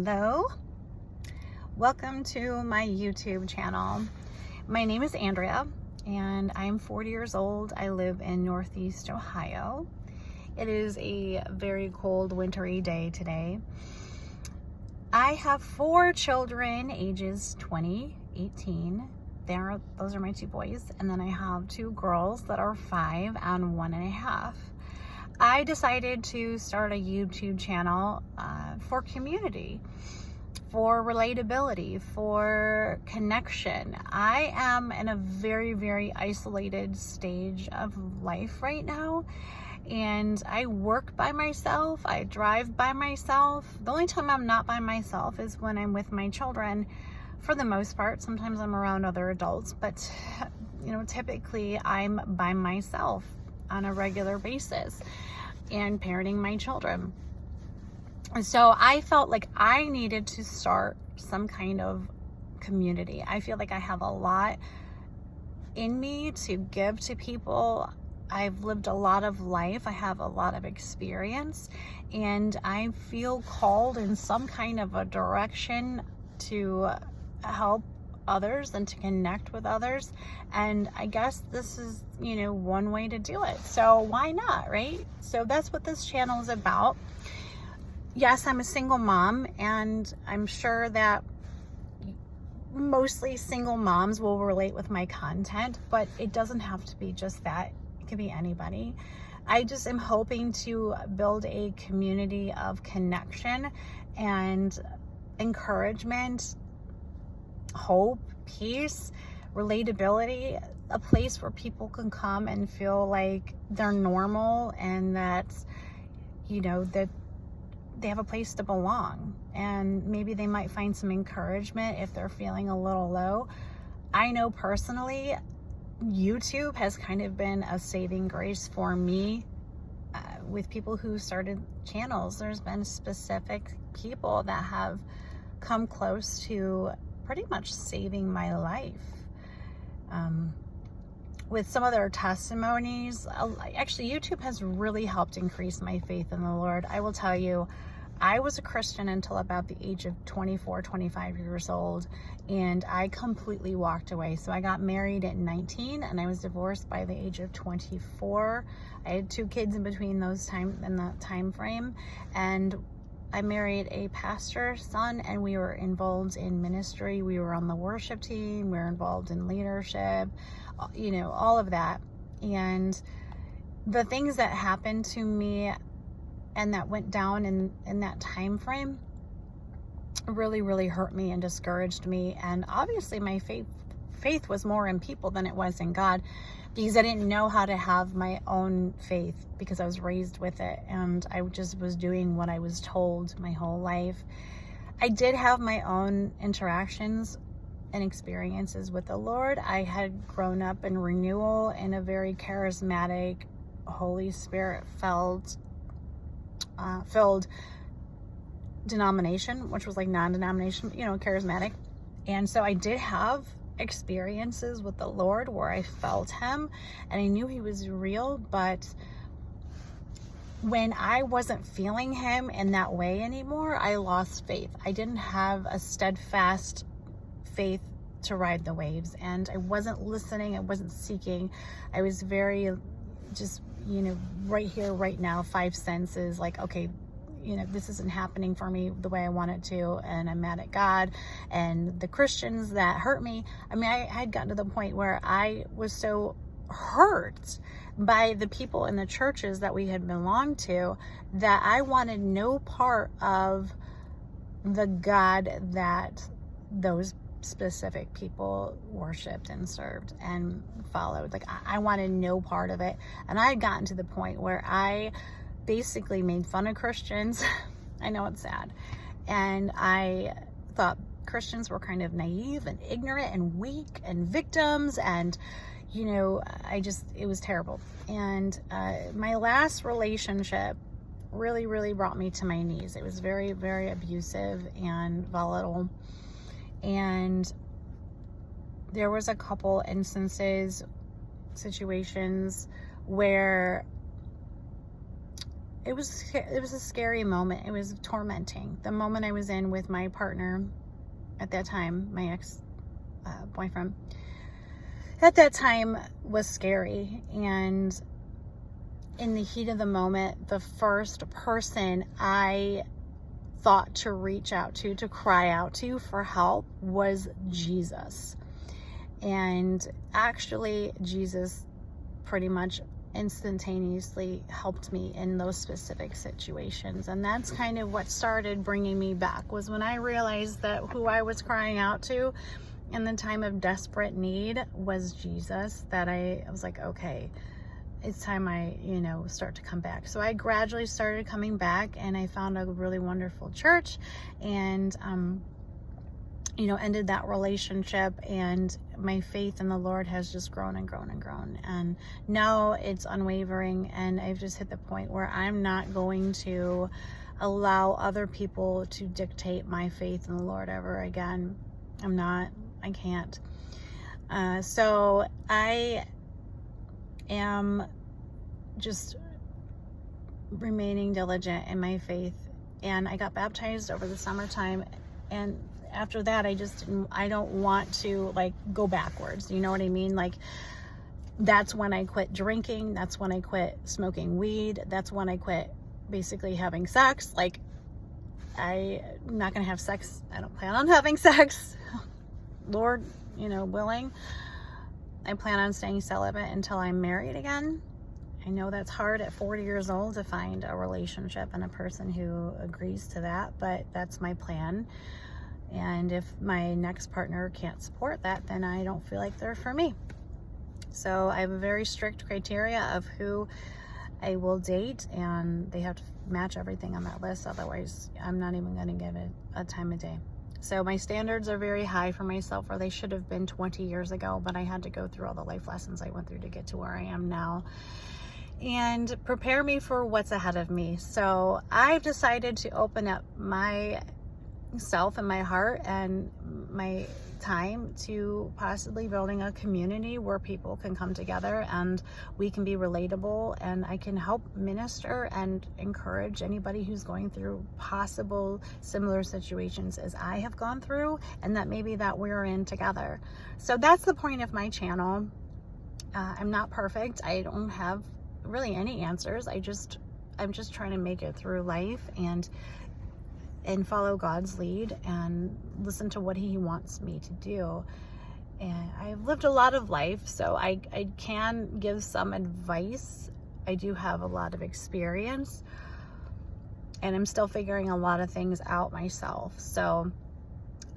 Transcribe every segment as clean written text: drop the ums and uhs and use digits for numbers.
Hello, welcome to my YouTube channel. My name is Andrea and I'm 40 years old. I live in Northeast Ohio. It is a very cold, wintry day today. I have 4 children, ages 20, 18. Those are my 2 boys. And then I have 2 girls that are 5 and 1.5. I decided to start a YouTube channel for community, for relatability, for connection. I am in a very, very isolated stage of life right now, and I work by myself, I drive by myself. The only time I'm not by myself is when I'm with my children, for the most part. Sometimes I'm around other adults, but typically I'm by myself on a regular basis and parenting my children. And so I felt like I needed to start some kind of community. I feel like I have a lot in me to give to people. I've lived a lot of life. I have a lot of experience, and I feel called in some kind of a direction to help others and to connect with others. And I guess this is, one way to do it. So why not, right? So that's what this channel is about. Yes, I'm a single mom, and I'm sure that mostly single moms will relate with my content, but it doesn't have to be just that. It can be anybody. I just am hoping to build a community of connection and encouragement, hope, peace, relatability, a place where people can come and feel like they're normal and that, that they have a place to belong, and maybe they might find some encouragement if they're feeling a little low. I know personally, YouTube has kind of been a saving grace for me with people who started channels. There's been specific people that have come close to pretty much saving my life. With some of their testimonies, actually YouTube has really helped increase my faith in the Lord. I will tell you, I was a Christian until about the age of 24, 25 years old, and I completely walked away. So I got married at 19 and I was divorced by the age of 24. I had 2 kids in between that time frame, and I married a pastor's son, and we were involved in ministry. We were on the worship team. We were involved in leadership, all of that. And the things that happened to me and that went down in that time frame really, really hurt me and discouraged me. And obviously my faith was more in people than it was in God, because I didn't know how to have my own faith, because I was raised with it and I just was doing what I was told my whole life. I did have my own interactions and experiences with the Lord. I had grown up in renewal in a very charismatic, Holy Spirit filled denomination, which was like non-denomination, charismatic. And so I did have experiences with the Lord where I felt him and I knew he was real. But when I wasn't feeling him in that way anymore, I lost faith. I didn't have a steadfast faith to ride the waves, and I wasn't listening, I wasn't seeking. I was very just, right here, right now, 5 senses, like, okay, this isn't happening for me the way I want it to, and I'm mad at God and the Christians that hurt me. I mean, I had gotten to the point where I was so hurt by the people in the churches that we had belonged to that I wanted no part of the God that those specific people worshipped and served and followed. Like, I wanted no part of it. And I had gotten to the point where I basically made fun of Christians. I know it's sad. And I thought Christians were kind of naive and ignorant and weak and victims, and it was terrible. And my last relationship really, really brought me to my knees. It was very, very abusive and volatile. And there was a couple instances, situations where it was a scary moment. It was tormenting. The moment I was in with my partner at that time, my ex boyfriend at that time, was scary. And in the heat of the moment, the first person I thought to reach out to cry out to for help was Jesus. And actually, Jesus pretty much instantaneously helped me in those specific situations. And that's kind of what started bringing me back, was when I realized that who I was crying out to in the time of desperate need was Jesus, that I was like, okay, it's time I, start to come back. So I gradually started coming back, and I found a really wonderful church, and, ended that relationship, and my faith in the Lord has just grown and grown and grown. And now it's unwavering, and I've just hit the point where I'm not going to allow other people to dictate my faith in the Lord ever again. I can't. So I am just remaining diligent in my faith. And I got baptized over the summertime, and after that, I don't want to go backwards. You know what I mean? That's when I quit drinking. That's when I quit smoking weed. That's when I quit basically having sex. I'm not going to have sex. I don't plan on having sex. Lord, willing. I plan on staying celibate until I'm married again. I know that's hard at 40 years old to find a relationship and a person who agrees to that, but that's my plan. And if my next partner can't support that, then I don't feel like they're for me. So I have a very strict criteria of who I will date, and they have to match everything on that list. Otherwise, I'm not even going to give it a time of day. So my standards are very high for myself, or they should have been 20 years ago, but I had to go through all the life lessons I went through to get to where I am now and prepare me for what's ahead of me. So I've decided to open up myself and my heart and my time to possibly building a community where people can come together and we can be relatable, and I can help minister and encourage anybody who's going through possible similar situations as I have gone through, and that maybe that we're in together. So that's the point of my channel. I'm not perfect. I don't have really any answers. I'm just trying to make it through life and follow God's lead and listen to what he wants me to do. And I've lived a lot of life, so I can give some advice. I do have a lot of experience, and I'm still figuring a lot of things out myself. So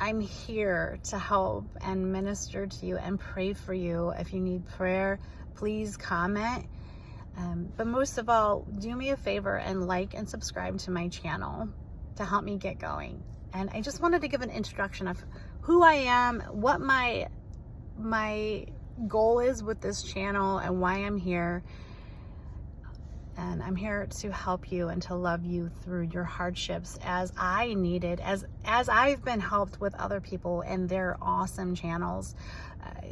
I'm here to help and minister to you and pray for you. If you need prayer, please comment. But most of all, do me a favor and like and subscribe to my channel to help me get going. And I just wanted to give an introduction of who I am, what my goal is with this channel, and why I'm here. And I'm here to help you and to love you through your hardships as I needed, as I've been helped with other people and their awesome channels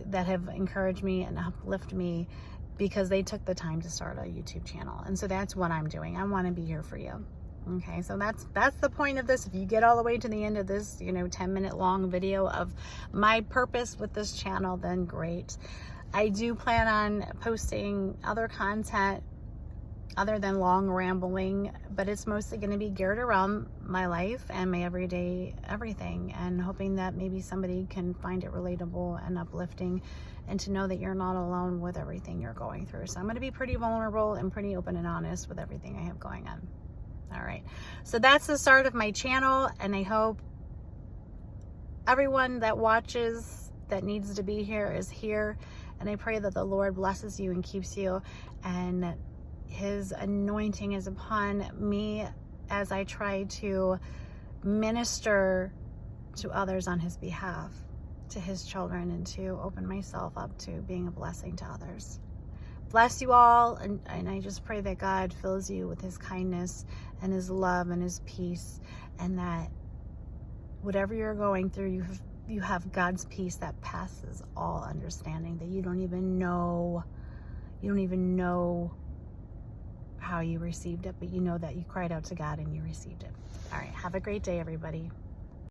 that have encouraged me and uplifted me because they took the time to start a YouTube channel. And so that's what I'm doing. I want to be here for you. Okay, so that's the point of this. If you get all the way to the end of this, 10-minute long video of my purpose with this channel, then great. I do plan on posting other content other than long rambling, but it's mostly going to be geared around my life and my everyday everything, and hoping that maybe somebody can find it relatable and uplifting, and to know that you're not alone with everything you're going through. So I'm going to be pretty vulnerable and pretty open and honest with everything I have going on. All right, so that's the start of my channel, and I hope everyone that watches that needs to be here is here, and I pray that the Lord blesses you and keeps you, and that his anointing is upon me as I try to minister to others on his behalf, to his children, and to open myself up to being a blessing to others. Bless you all, and I just pray that God fills you with his kindness and his love and his peace, and that whatever you're going through, you have God's peace that passes all understanding, that you don't even know how you received it, but you know that you cried out to God and you received it. All right, have a great day, everybody.